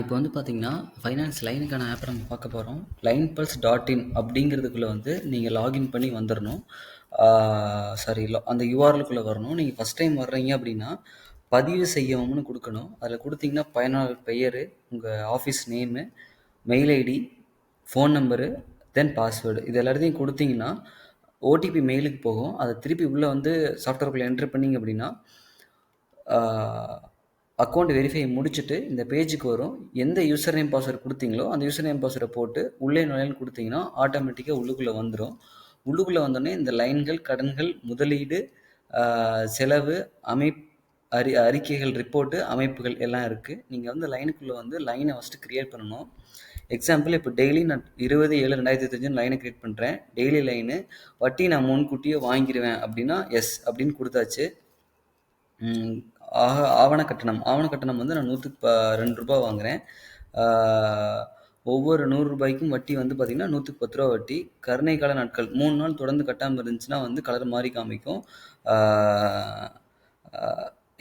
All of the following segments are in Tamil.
இப்போ வந்து பார்த்தீங்கன்னா, ஃபைனான்ஸ் லைனுக்கான ஆப்ப நம்ம பார்க்க போறோம். லைன்பல்ஸ் டாட் இன் அப்படிங்கிறதுக்குள்ள வந்து நீங்க லாகின் பண்ணி வந்துரணும். ஆ சாரி அந்த யுஆர்எல்க்குள்ள வரணும். நீங்க ஃபர்ஸ்ட் டைம் வர்றீங்க அப்படின்னா, பதிவு செய்யவும்னு குடுக்கணும். அதில குடுத்தீங்கன்னா, பயனாளர் பெயரு, உங்க office name, mail ID, phone number, then password. இது எல்லாத்தையும் குடுத்தீங்கன்னா, ஓடிபி மெயிலுக்கு போகும். அத திருப்பி உள்ள வந்து சாஃப்ட்வேர்க்குள்ள என்டர் பண்ணீங்க அப்படின்னா, ஆ அக்கவுண்ட் வெரிஃபை முடிச்சுட்டு இந்த பேஜுக்கு வரும். எந்த யூசர் நேம் பாஸ்வேர்ட் குடுத்தீங்களோ, அந்த யூசர் நேம் பாஸ்வேர்ட போட்டு உள்ளே நுழையன்னு குடுத்தீங்கன்னா, ஆட்டோமேட்டிக்கா உள்ளுக்குள்ள வந்துரும். உள்ளுக்குள்ள வந்தோனே இந்த லைன்கள், கடன்கள், முதலீடு, ஆ செலவு, அறிக்கைகள், ரிப்போர்ட், அமைப்புகள் எல்லாம் இருக்கு. நீங்க வந்து லைனுக்குள்ள வந்து லைன ஃபர்ஸ்ட் கிரியேட் பண்ணணும். எக்ஸாம்பிள் இப்போ டெய்லி நான் 20/7/2025 லைன கிரியேட் பண்றேன். டெய்லி லைனு வட்டி நான் முன்கூட்டியே வாங்கிருவேன் அப்படின்னா, எஸ் அப்படின்னு குடுத்தாச்சு. ம். ஆவண கட்டணம். ஆவண கட்டணம் வந்து நான் ரூ. 2 வாங்குறேன். ஆ ஒவ்வொரு ரூ. 100க்கும் வட்டி வந்து பார்த்தீங்கன்னா, ரூ. 110 வட்டி. கருணை கால நாட்கள் 3 நாள் தொடர்ந்து கட்டாம இருந்துச்சுன்னா வந்து கலர் மாறி காமிக்கும். ஆ அ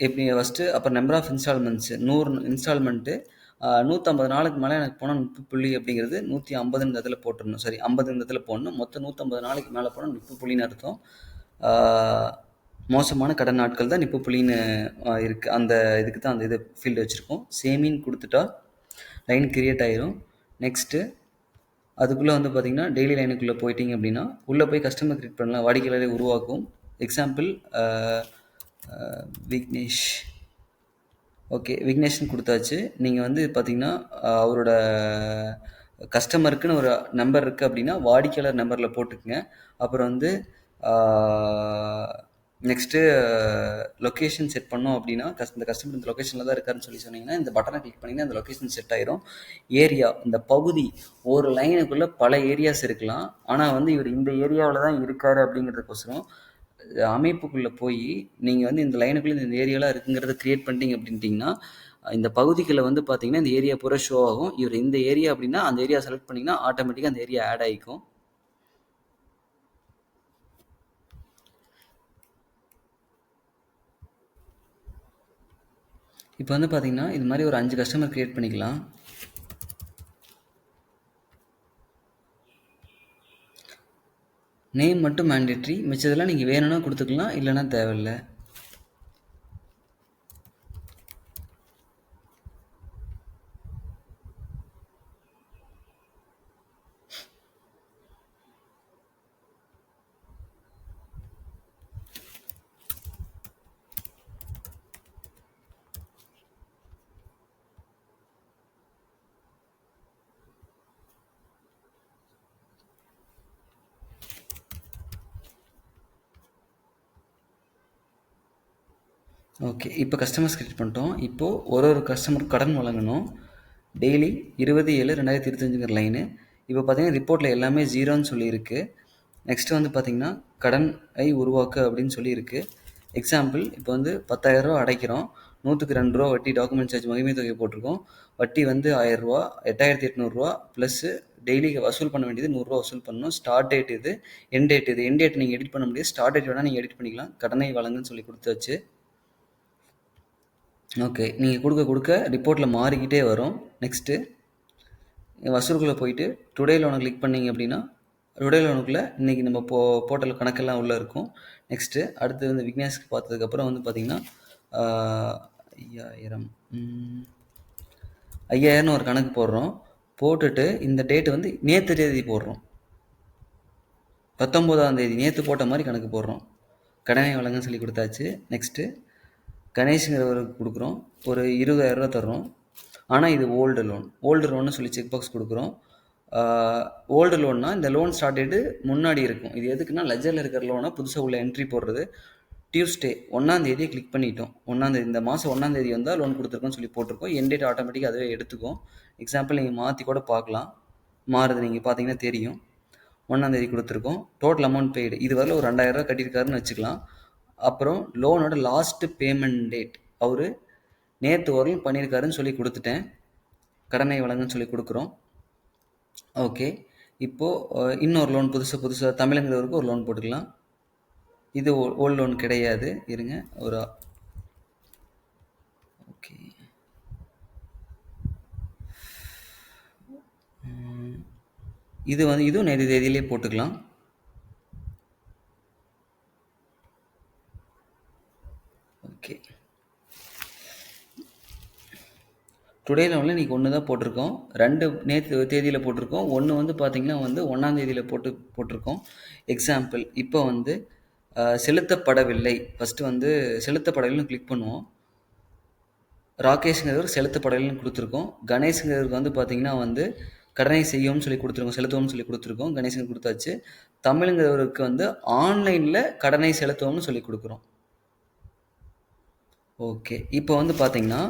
எப்படி ஃபர்ஸ்ட்டு அப்புறம் நம்பர் ஆஃப் இன்ஸ்டால்மெண்ட்ஸ் 100 இன்ஸ்டால்மெண்ட்டு 150 நாளுக்கு மேல எனக்கு போனா 30 புள்ளி அப்படிங்கிறது 150 இந்த இடத்துல போட்டுறணும். சாரி 50 இந்த இடத்துல போடணும். மொத்தம் 150 நாளைக்கு மேல போனா 30 புள்ளின்னு அர்த்தம். ஆ மோசமான கடன் நாட்கள் தான் 30 புள்ளின்னு இருக்கு. அந்த இதுக்கு தான் அந்த இது ஃபீல்டு வச்சிருக்கோம். சேமின்னு குடுத்துட்டா லைன் கிரியேட் ஆயிரும். நெக்ஸ்ட்டு அதுக்குள்ள வந்து பார்த்தீங்கன்னா, டெய்லி லைனுக்குள்ள போயிட்டீங்க அப்படின்னா, உள்ள போய் கஸ்டமர் கிரியேட் பண்ணலாம். வாடிக்கையாளரை உருவாக்கும். எக்ஸாம்பிள் அ அ விக்னேஷ். ஓகே. விக்னேஷ்ன்னு குடுத்தாச்சு. நீங்க வந்து பார்த்தீங்கன்னா, அவரோட கஸ்டமருக்குன்னு ஒரு நம்பர் இருக்கு அப்படின்னா, வாடிக்கையாளர் நம்பர்ல போட்டுக்கங்க. அப்புறம் வந்து ஆ நெக்ஸ்ட்டு லொகேஷன் செட் பண்ணோம் அப்படின்னா, இந்த கஸ்டமர் இந்த லொகேஷன்ல தான் இருக்காருன்னு சொன்னீங்கன்னா, இந்த பட்டன கிளிக் பண்ணீங்கன்னா, அந்த லொகேஷன் செட் ஆயிரும். ஏரியா, இந்த பகுதி, ஒரு லைனுக்குள்ள பல ஏரியாஸ் இருக்கலாம். ஆனா வந்து இவரு இந்த ஏரியாவுல தான் இருக்காரு அப்படிங்கிறதுக்கோசரம், அமைப்புக்குள்ள போயி, நீங்க வந்து இந்த லைனுக்குள்ள இந்த ஏரியாலாம் இருக்குங்கிறத கிரியேட் பண்ணிட்டீங்க அப்படின்ட்டீங்கன்னா, இந்த பகுதிக்குள்ள வந்து பார்த்தீங்கன்னா, இந்த ஏரியா பூரா ஷோ ஆகும். இவரு இந்த ஏரியா அப்படின்னா, அந்த ஏரியா செலக்ட் பண்ணீங்கன்னா, ஆட்டோமேட்டிக்கா அந்த ஏரியா ஆட் ஆயிக்கும். இப்போ வந்து பார்த்தீங்கன்னா, இது மாரி ஒரு 5 கஸ்டமர் கிரியேட் பண்ணிக்கலாம். நேம் மட்டும் மேண்டேட்ரி. மிச்சதெல்லாம் நீங்க வேணும்னா குடுத்துக்கலாம். இல்லன்னா தேவையில்ல. ஓகே. இப்போ கஸ்டமர்ஸ் கிரியேட் பண்ணிட்டோம். இப்போ ஒரு கஸ்டமருக்கு கடன் வழங்கணும். டெய்லி 20/7/2025ங்கிற லைனு. இப்போ பார்த்தீங்கன்னா, ரிப்போர்ட்ல எல்லாமே 0ன்னு சொல்லியிருக்கு. நெக்ஸ்ட் வந்து பார்த்தீங்கன்னா, கடனை உருவாக்க அப்படின்னு சொல்லியிருக்கு. எக்ஸாம்பிள் இப்போ வந்து ரூ. 10,000 அடைக்கிறோம். 100க்கு ரூ. 2 வட்டி டாக்குமெண்ட் சார்ஜ் மகிமை தொகை போட்டிருக்கோம். வட்டி வந்து ரூ. 1000 ரூ. 8,800 ப்ளஸ் டெய்லி வசூல் பண்ண வேண்டியது ரூ. 100 வசூல் பண்ணணும். ஸ்டார்ட் டேட் இது, எண்ட் டேட் இது. எண்ட் டேட் நீங்க எடிட் பண்ண முடியாது. ஸ்டார்ட் டேட் வேணா நீங்க எடிட் பண்ணிக்கலாம். கடனை வழங்குன்னு சொல்லி குடுத்தாச்சு. ஓகே. நீங்க குடுக்க ரிப்போர்ட்ல மாறிக்கிட்டே வரும். நெக்ஸ்ட்டு வசூலுக்குள்ள போயிட்டு டுடே லோன கிளிக் பண்ணீங்க அப்படின்னா, டுடே லோனுக்குள்ள இன்னைக்கு நம்ம போர்ட்டல் கணக்கெல்லாம் உள்ள இருக்கும். நெக்ஸ்ட்டு அடுத்து வந்து விக்னேஷ்க்கு பார்த்ததுக்கப்புறம் வந்து பார்த்தீங்கன்னா, ஆ 5000 5000ன்னு ஒரு கணக்கு போடுறோம். போட்டுட்டு இந்த டேட் வந்து நேத்து தேதி போடுறோம். 19ஆம் தேதி நேத்து போட்ட மாரி கணக்கு போடுறோம். கடனை வழங்கன்னு சொல்லி குடுத்தாச்சு. நெக்ஸ்ட்டு கணேஷ்ங்கிறவருக்கு குடுக்குறோம். ஒரு ரூ. 20,000 தர்றோம். ஆனா இது ஓல்டு லோன். ஓல்டு லோன்னு சொல்லி செக் பாக்ஸ் குடுக்குறோம். ஓல்டு லோன்னா இந்த லோன் ஸ்டார்ட் டேட்டு முன்னாடி இருக்கும். இது எதுக்குன்னா, லெட்ஜர்ல இருக்கிற லோன புதுசா உள்ள என்ட்ரி போடுறது. டியூஸ்டே 1ஆம் தேதிய கிளிக் பண்ணிட்டோம். 1ஆம் தேதி இந்த மாசம் 1ஆம் தேதி வந்தா லோன் குடுத்துருக்கோம்னு சொல்லி போட்டிருக்கோம். எண்ட் டேட் ஆட்டோமேட்டிக்கா அதுவே எடுத்துக்கும். எக்ஸாம்பிள் நீங்க மாத்தி கூட பார்க்கலாம். மாறுது நீங்க பார்த்தீங்கன்னா தெரியும். 1ஆம் தேதி குடுத்துருக்கோம். Total amount paid. இதுவரையில ஒரு ரூ. 2,000 கட்டியிருக்காருன்னு வச்சுக்கலாம். அப்புறம் லோனோட லாஸ்ட் பேமெண்ட் டேட். அவரு நேத்து வரையும் பண்ணியிருக்காருன்னு சொல்லி குடுத்துட்டேன். கடனை வழங்குன்னு சொல்லி குடுக்குறோம். ஓகே. இப்போ இன்னொரு லோன் புதுசா தமிழ்ங்கிறவருக்கு ஒரு லோன் போட்டுக்கலாம். இது ஓல்டு லோன் கிடையாது. இருங்க. ஓகே. இது வந்து இதுவும் நேற்று தேதியிலே போட்டுக்கலாம். ஓகே, டுடே லெவலில் இன்றைக்கி ஒன்று தான் போட்டிருக்கோம். 2 நேற்று தேதியில் போட்டிருக்கோம். ஒன்று வந்து பார்த்திங்கன்னா வந்து 1ஆம் தேதியில் போட்டிருக்கோம். எக்ஸாம்பிள் இப்போ வந்து செலுத்தப்படவில்லை. ஃபஸ்ட்டு வந்து செலுத்தப்படவில்லைன்னு கிளிக் பண்ணுவோம். ராகேஷ்ங்கிறவர் செலுத்தப்படவில்லைன்னு கொடுத்துருக்கோம். கணேஷ்ங்கிறவருக்கு வந்து பார்த்திங்கன்னா வந்து கடனை செய்யவும்னு சொல்லி கொடுத்துருக்கோம், செலுத்தவும்னு சொல்லி கொடுத்துருக்கோம். கணேசனுக்கு கொடுத்தாச்சு. தமிழுங்கிறவருக்கு வந்து ஆன்லைனில் கடனை செலுத்தவும்னு சொல்லி கொடுக்குறோம். ஓகே, இப்போ வந்து பார்த்தீங்கன்னா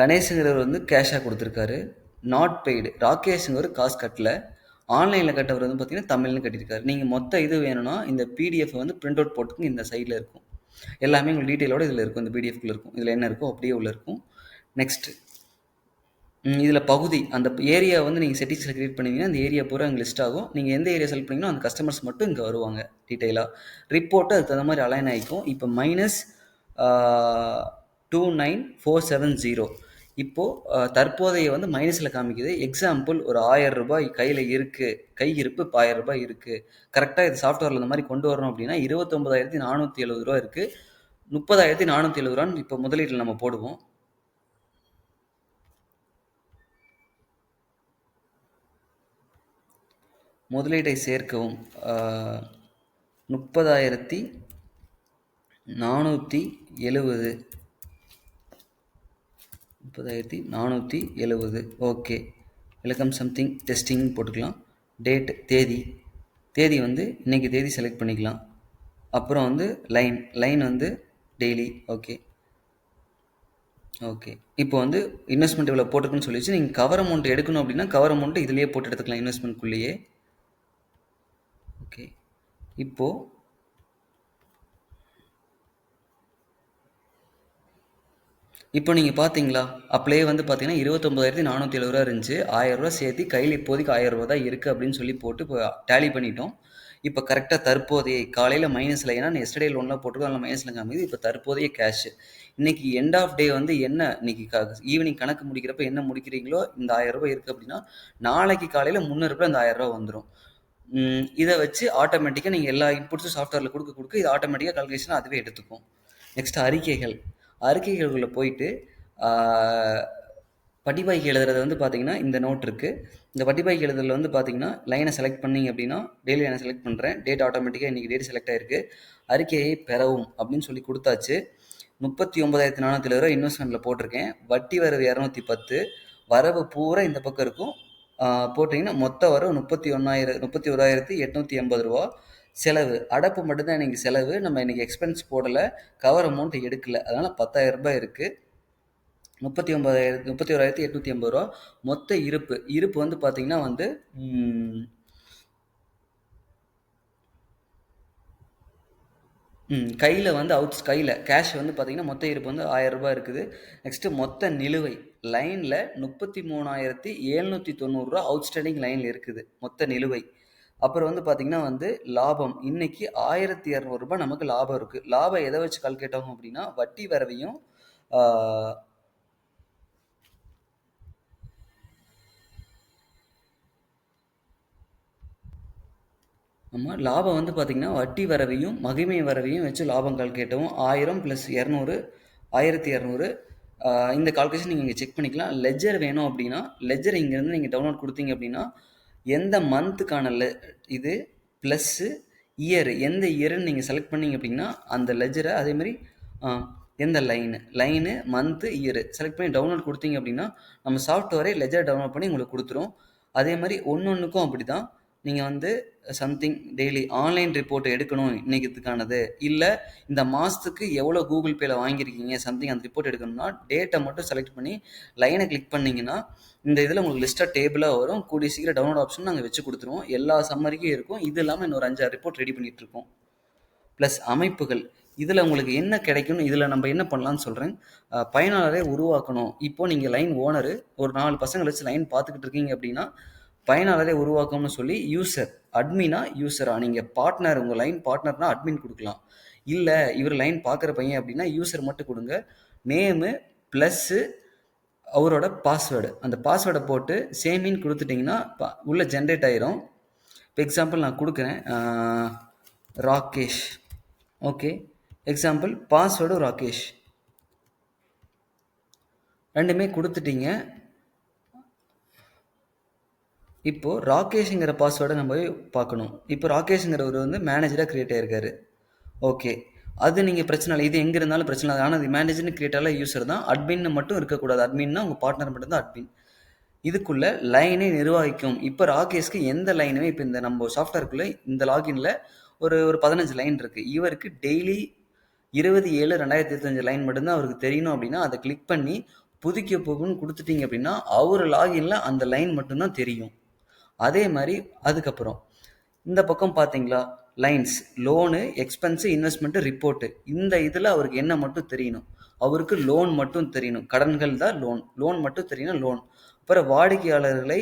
கணேஷுங்கிறவர் வந்து கேஷாக கொடுத்துருக்காரு. Not paid. ராகேஷுங்கிறவர் காசு கட்டல. ஆன்லைனில் கட்டவர் வந்து பார்த்தீங்கன்னா தமிழ்னு கட்டியிருக்காரு. நீங்கள் மொத்த இது வேணும்னா இந்த பிடிஎஃப் வந்து பிரிண்ட் அவுட் போட்டுக்கு இந்த சைடில் இருக்கும். எல்லாமே உங்களுக்கு டீட்டெயிலோட இதில் இருக்கும். இந்த பிடிஎஃப்குள்ளே இருக்கும். இதில் என்ன இருக்கோ அப்படியே உள்ள இருக்கும். நெக்ஸ்ட்டு இதில் பகுதி அந்த ஏரியா வந்து நீங்கள் செட்டிங்ஸில் கிரியேட் பண்ணிங்கன்னா அந்த ஏரியா பூரா அங்கே லிஸ்ட் ஆகும். நீங்கள் எந்த ஏரியா செலக்ட் பண்ணிங்கன்னா அந்த கஸ்டமர்ஸ் மட்டும் இங்கே வருவாங்க டீட்டெயிலாக. ரிப்போர்ட்டு அதுக்கு தகுந்த மாதிரி அலைன் ஆகிக்கும். இப்போ -29470 இப்போது தற்போதைய வந்து மைனஸில் காமிக்குது. எக்ஸாம்பிள் ஒரு 1000 ரூபாய் கையில் இருக்குது, கை இருப்பு இப்போ 1000 ரூபாய் இருக்குது. கரெக்டாக இது சாஃப்ட்வேரில் இந்த மாதிரி கொண்டு வரணும் அப்படின்னா 29,470 ரூபா இருக்குது. 30,470 ரூபான்னு இப்போ முதலீட்டில் நம்ம போடுவோம். முதலீட்டை சேர்க்கவும் 30,470 30,470 ஓகே. வெல்கம் சம்திங் டெஸ்டிங் போட்டுக்கலாம். டேட் தேதி வந்து இன்றைக்கி தேதி செலக்ட் பண்ணிக்கலாம். அப்புறம் வந்து லைன் வந்து டெய்லி. ஓகே இப்போ வந்து இன்வெஸ்ட்மெண்ட் இவ்வளோ போட்டுக்குன்னு சொல்லிச்சு. நீங்கள் கவர் அமௌண்ட் எடுக்கணும் அப்படின்னா கவர் அமௌண்ட்டு இதுலேயே போட்டு எடுத்துக்கலாம் இன்வெஸ்ட்மெண்ட்குள்ளேயே. ஓகே, இப்போது நீங்கள் பார்த்தீங்களா அப்படியே வந்து பார்த்தீங்கன்னா 29,470 ரூபா இருந்துச்சு. 1000 ரூபா சேர்த்து கையில் இப்போதைக்கு 1000 ரூபா தான் இருக்குது அப்படின்னு சொல்லி போட்டு இப்போ டேலி பண்ணிட்டோம். இப்போ கரெக்டாக தற்போதைய காலையில் மைனஸில், ஏன்னா எஸ்டர்டே லோன்லாம் போட்டுருக்கோம், அதில் மைனஸில் காமிக்குது. இப்போ தற்போதைய கேஷ் இன்றைக்கி எண்ட் ஆஃப் டே வந்து என்ன, இன்றைக்கி ஈவினிங் கணக்கு முடிக்கிறப்ப என்ன முடிக்கிறீங்களோ இந்த 1000 ரூபாய் இருக்குது அப்படின்னா நாளைக்கு காலையில் முன்னூறுபா இந்த 1000 ரூபா வந்துடும். இதை வச்சு ஆட்டோமேட்டிக்காக நீங்கள் எல்லா இன்புட்ஸும் சாஃப்ட்வேரில் கொடுக்க இது ஆட்டோமேட்டிக்காக கால்குலேஷன் அதுவே எடுத்துக்கும். நெக்ஸ்ட் அறிக்கைகளுக்குள்ளே போயிட்டு பட்டிபாய்க்கு எழுதுறது வந்து பார்த்தீங்கன்னா இந்த நோட் இருக்குது. இந்த பட்டிபாய்க்கு எழுதுறதுல வந்து பார்த்தீங்கன்னா லைனை செலக்ட் பண்ணிங்க அப்படின்னா டெய்லி லைனை செலக்ட் பண்ணுறேன். டேட் ஆட்டோமேட்டிக்காக இன்றைக்கி டேட் செலக்ட் ஆகிருக்கு. அறிக்கையை பெறவும் அப்படின்னு சொல்லி கொடுத்தாச்சு. 39,470 ரூபா இன்வெஸ்ட்மெண்ட்டில் போட்டிருக்கேன். வட்டி வரவு 210, வரவு பூரா இந்த பக்கம் இருக்கும். போட்டிங்கன்னா மொத்த வரவு 31,880 ரூபா. செலவு அடப்பு மட்டும்தான் இன்றைக்கி செலவு. நம்ம இன்றைக்கி எக்ஸ்பென்ஸ் போடலை, கவர் அமௌண்ட் எடுக்கலை. அதனால் 10,000 ரூபாய் இருக்குது. 31,880 ரூபா மொத்த இருப்பு வந்து பார்த்திங்கன்னா வந்து கையில் வந்து கையில் கேஷ் வந்து பார்த்திங்கன்னா மொத்த இருப்பு வந்து 1000 ரூபாய் இருக்குது. நெக்ஸ்ட்டு மொத்த நிலுவை லைனில் 33,790 ரூபா அவுட்ஸ்டாண்டிங் லைனில் இருக்குது மொத்த நிலுவை. அப்புறம் வந்து பார்த்திங்கன்னா வந்து லாபம் இன்றைக்கி 1,200 ரூபாய் நமக்கு லாபம் இருக்குது. லாபம் எதை வச்சு கால்குலேட் ஆகும் அப்படின்னா வட்டி வரவையும் ஆமாம், லாபம் வந்து பார்த்திங்கன்னா வட்டி வரவையும் மகிமை வரவையும் வச்சு லாபம் கால்குலேட்டவும் 1000 + 200 1,200 இந்த கால்குலேஷன் நீங்கள் இங்கே செக் பண்ணிக்கலாம். லெஜர் வேணும் அப்படின்னா லெஜர் இங்கேருந்து நீங்கள் டவுன்லோட் கொடுத்தீங்க அப்படின்னா எந்த மந்த்துக்கான இது ப்ளஸ்ஸு இயர் எந்த இயருன்னு நீங்கள் செலக்ட் பண்ணிங்க அப்படின்னா அந்த லெஜரை அதேமாதிரி எந்த லைனு மந்த்து இயரு செலக்ட் பண்ணி டவுன்லோட் கொடுத்தீங்க அப்படின்னா நம்ம சாஃப்ட்வேரே லெஜர் டவுன்லோட் பண்ணி உங்களுக்கு கொடுத்துரும். அதே மாதிரி ஒன்றுக்கும் அப்படி தான். நீங்கள் வந்து சம்திங் டெய்லி ஆன்லைன் ரிப்போர்ட் எடுக்கணும் இன்றைக்கிதுக்கானது, இல்லை இந்த மாதத்துக்கு எவ்வளோ கூகுள் பேயில் வாங்கியிருக்கீங்க சம்திங் அந்த ரிப்போர்ட் எடுக்கணும்னா டேட்டை மட்டும் செலக்ட் பண்ணி லைனை கிளிக் பண்ணிங்கன்னா இந்த இதில் உங்களுக்கு லிஸ்ட்டாக டேபிளாக வரும். கூடிய சீக்கிரம் டவுன்லோட் ஆப்ஷன் நாங்கள் வச்சு கொடுத்துருவோம். எல்லா சம்மரிக்கும் இருக்கும். இது இல்லாமல் இன்னொரு 5-6 ரிப்போர்ட் ரெடி பண்ணிகிட்ருக்கோம். ப்ளஸ் அமைப்புகள் இதில் உங்களுக்கு என்ன கிடைக்கும்னு இதில் நம்ம என்ன பண்ணலான்னு சொல்கிறேன். பயனாளரை உருவாக்கணும். இப்போது நீங்கள் லைன் ஓனரு ஒரு 4 பசங்களை வச்சு லைன் பார்த்துக்கிட்டு இருக்கீங்க அப்படின்னா பயனாளரை உருவாக்கணும்னு சொல்லி யூசர் அட்மினா யூசரா நீங்கள் பார்ட்னர் உங்கள் லைன் பார்ட்னர்னா அட்மின் கொடுக்கலாம். இல்லை இவர் லைன் பார்க்குற பையன் அப்படின்னா யூசர் மட்டும் கொடுங்க. நேமு ப்ளஸ்ஸு அவரோட பாஸ்வேர்டு. அந்த பாஸ்வேர்டை போட்டு சேமின்னு கொடுத்துட்டிங்கன்னா உள்ளே ஜென்ரேட் ஆயிரும். இப்போ எக்ஸாம்பிள் நான் கொடுக்குறேன், Rakesh. Okay, example password Rakesh. ரெண்டுமே கொடுத்துட்டீங்க. இப்போது ராகேஷுங்கிற பாஸ்வேர்டை நம்ம போய் பார்க்கணும். இப்போ ராகேஷுங்கிறவர் வந்து மேனேஜராக க்ரியேட் ஆகிருக்காரு. ஓகே, அது நீங்கள் பிரச்சனை இல்லை, இது எங்கே இருந்தாலும் பிரச்சனை இல்லை. ஆனால் அது மேனேஜர்னு க்ரியேட் ஆகல, யூஸர் தான். அட்மின்னு மட்டும் இருக்கக்கூடாது. அட்மின்னா உங்கள் பார்ட்னர் மட்டும்தான் அட்மின். இதுக்குள்ளே லைனை நிர்வகிக்கும். இப்போ ராகேஷ்க்கு எந்த லைனுமே, இப்போ இந்த நம்ம சாஃப்ட்வேருக்குள்ளே இந்த லாகின்ல ஒரு 15 லைன் இருக்குது. இவருக்கு டெய்லி 20/7/2025 லைன் மட்டும்தான் அவருக்கு தெரியணும். அப்படின்னா அதை கிளிக் பண்ணி புதுக்க போகுன்னு கொடுத்துட்டீங்க அப்படின்னா அவர் லாகின்ல அந்த லைன் மட்டும்தான் தெரியும். அதே மாதிரி அதுக்கப்புறம் இந்த பக்கம் பார்த்தீங்களா, lines, loan, expense, investment, report. இந்த இதில் அவருக்கு என்ன மட்டும் தெரியணும், அவருக்கு லோன் மட்டும் தெரியணும். கடன்கள் தான் லோன் மட்டும் தெரியணும், லோன். அப்புறம் வாடிக்கையாளர்களை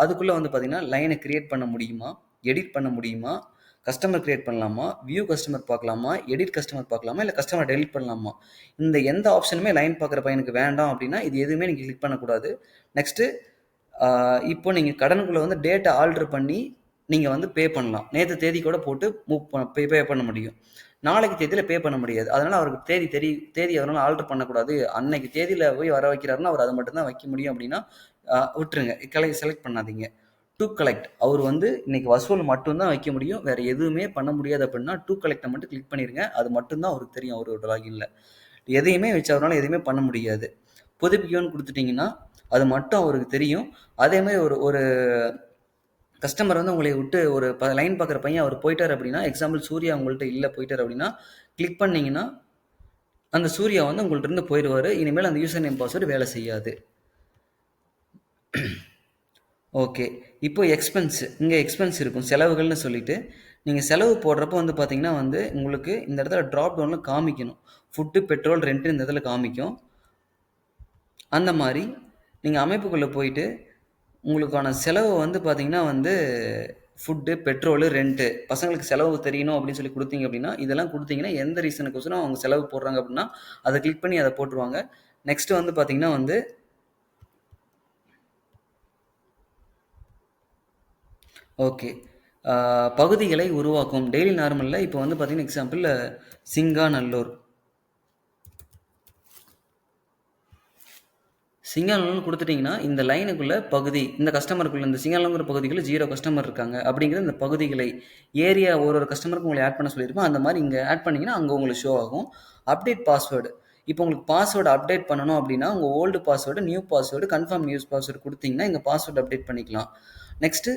அதுக்குள்ளே வந்து பார்த்தீங்கன்னா லைனை கிரியேட் பண்ண முடியுமா, எடிட் பண்ண முடியுமா, கஸ்டமர் கிரியேட் பண்ணலாமா, வியூ கஸ்டமர் பார்க்கலாமா, எடிட் கஸ்டமர் பார்க்கலாமா, இல்லை கஸ்டமர் டெலிட் பண்ணலாமா. இந்த எந்த ஆப்ஷனுமே லைன் பார்க்குற பையனுக்கு வேண்டாம் அப்படின்னா இது எதுவுமே நீங்கள் கிளிக் பண்ணக்கூடாது. நெக்ஸ்ட்டு இப்போ நீங்கள் கடனுக்குள்ளே வந்து டேட்டா ஆல்ட்ரு பண்ணி நீங்கள் வந்து பே பண்ணலாம். நேற்று தேதி கூட போட்டு பே பண்ண முடியும். நாளைக்கு தேதியில் பே பண்ண முடியாது. அதனால் அவருக்கு தேதி அவரால் ஆல்ட்ரு பண்ணக்கூடாது. அன்னைக்கு தேதியில் போய் வர வைக்கிறாருன்னா அவர் அதை மட்டும்தான் வைக்க முடியும். அப்படின்னா விட்டுருங்க, செலக்ட் பண்ணாதீங்க. டு கலெக்ட், அவர் வந்து இன்னைக்கு வசூல் மட்டும்தான் வைக்க முடியும், வேற எதுவுமே பண்ண முடியாது. அப்படின்னா டு கலெக்டை மட்டும் கிளிக் பண்ணிருங்க. அது மட்டும்தான் அவருக்கு தெரியும். அவரோட லாகின்ல எதையுமே வச்சு அவரால் எதுவுமே பண்ண முடியாது. புதுப்பிக்கணும்னு கொடுத்துட்டீங்கன்னா அது மட்டும் அவருக்கு தெரியும். அதே மாதிரி ஒரு கஸ்டமர் வந்து உங்களை விட்டு ஒரு லைன் பார்க்குற பையன் அவர் போயிட்டார் அப்படின்னா, எக்ஸாம்பிள் சூர்யா உங்கள்கிட்ட இல்லை போயிட்டார் அப்படின்னா கிளிக் பண்ணீங்கன்னா அந்த சூர்யா வந்து உங்கள்ட்ட இருந்து போயிடுவார். இனிமேல் அந்த யூசர் நேம் பாஸ்வேர்டு வேலை செய்யாது. ஓகே, இப்போ இங்கே எக்ஸ்பென்ஸ் இருக்கும், செலவுகள்னு சொல்லிட்டு நீங்கள் செலவு போடுறப்போ வந்து பார்த்தீங்கன்னா வந்து உங்களுக்கு இந்த இடத்துல ட்ராப் டவுனில் காமிக்கணும். ஃபுட்டு, பெட்ரோல், ரெண்ட்டு இந்த இடத்துல காமிக்கும். அந்த மாதிரி நீங்கள் அமைப்புக்குள்ளே போயிட்டு உங்களுக்கான செலவு வந்து பார்த்தீங்கன்னா வந்து ஃபுட்டு, பெட்ரோலு, ரெண்ட்டு, பசங்களுக்கு செலவு தெரியணும் அப்படின்னு சொல்லி கொடுத்தீங்க அப்படின்னா இதெல்லாம் கொடுத்தீங்கன்னா எந்த ரீசனுக்கோசரம் அவங்க செலவு போடுறாங்க அப்படின்னா அதை கிளிக் பண்ணி அதை போட்டுருவாங்க. நெக்ஸ்ட்டு வந்து பார்த்தீங்கன்னா வந்து ஓகே, பகுதிகளை உருவாக்கும். டெய்லி நார்மலில் இப்போ வந்து பார்த்தீங்கன்னா எக்ஸாம்பிள் சிங்காநல்லூர் கொடுத்துட்டிங்கன்னா இந்த லைனுக்குள்ளே பகுதி, இந்த கஸ்டமருக்குள்ள இந்த சிங்காநல்லூர் பகுதிகளில் 0 கஸ்டமர் இருக்காங்க அப்படிங்கிற இந்த பகுதிகளை ஏரியா ஒரு கஸ்டமருக்கு உங்களை ஆட் பண்ண சொல்லியிருப்போம். அந்த மாதிரி இங்கே ஆட் பண்ணிங்கன்னா அங்கே உங்களுக்கு ஷோ ஆகும். அப்டேட் பாஸ்வேர்டு, இப்போ உங்களுக்கு பாஸ்வேர்டு அப்டேட் பண்ணணும் அப்படின்னா உங்கள் old password, new password, confirm news password கொடுத்தீங்கன்னா இங்கே பாஸ்வேர்டு அப்டேட் பண்ணிக்கலாம். நெக்ஸ்ட்டு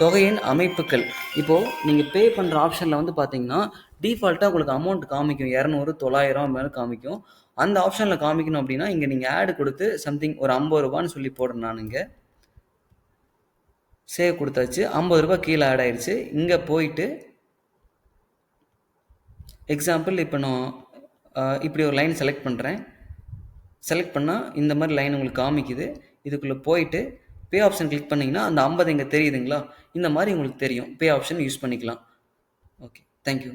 தொகையின் அமைப்புகள். இப்போது நீங்கள் பே பண்ணுற ஆப்ஷனில் வந்து பார்த்தீங்கன்னா டிஃபால்ட்டாக உங்களுக்கு அமௌண்ட் காமிக்கும், 200, 900 மேலே காமிக்கும். அந்த ஆப்ஷனில் காமிக்கணும் அப்படின்னா இங்கே நீங்கள் ஆடு கொடுத்து சம்திங் ஒரு 50 ரூபான்னு சொல்லி போடுறேன். நான் இங்கே சேவ் கொடுத்தாச்சு, 50 ரூபா கீழே ஆட் ஆயிடுச்சு. இங்கே போயிட்டு எக்ஸாம்பிள் இப்போ நான் இப்படி ஒரு லைன் செலக்ட் பண்ணுறேன். செலக்ட் பண்ணால் இந்த மாதிரி லைன் உங்களுக்கு காமிக்குது. இதுக்குள்ளே போயிட்டு பே ஆப்ஷன் கிளிக் பண்ணிங்கன்னா அந்த 50 இங்கே தெரியுதுங்களா, இந்த மாதிரி உங்களுக்கு தெரியும். பே ஆப்ஷன் யூஸ் பண்ணிக்கலாம். Okay, thank you.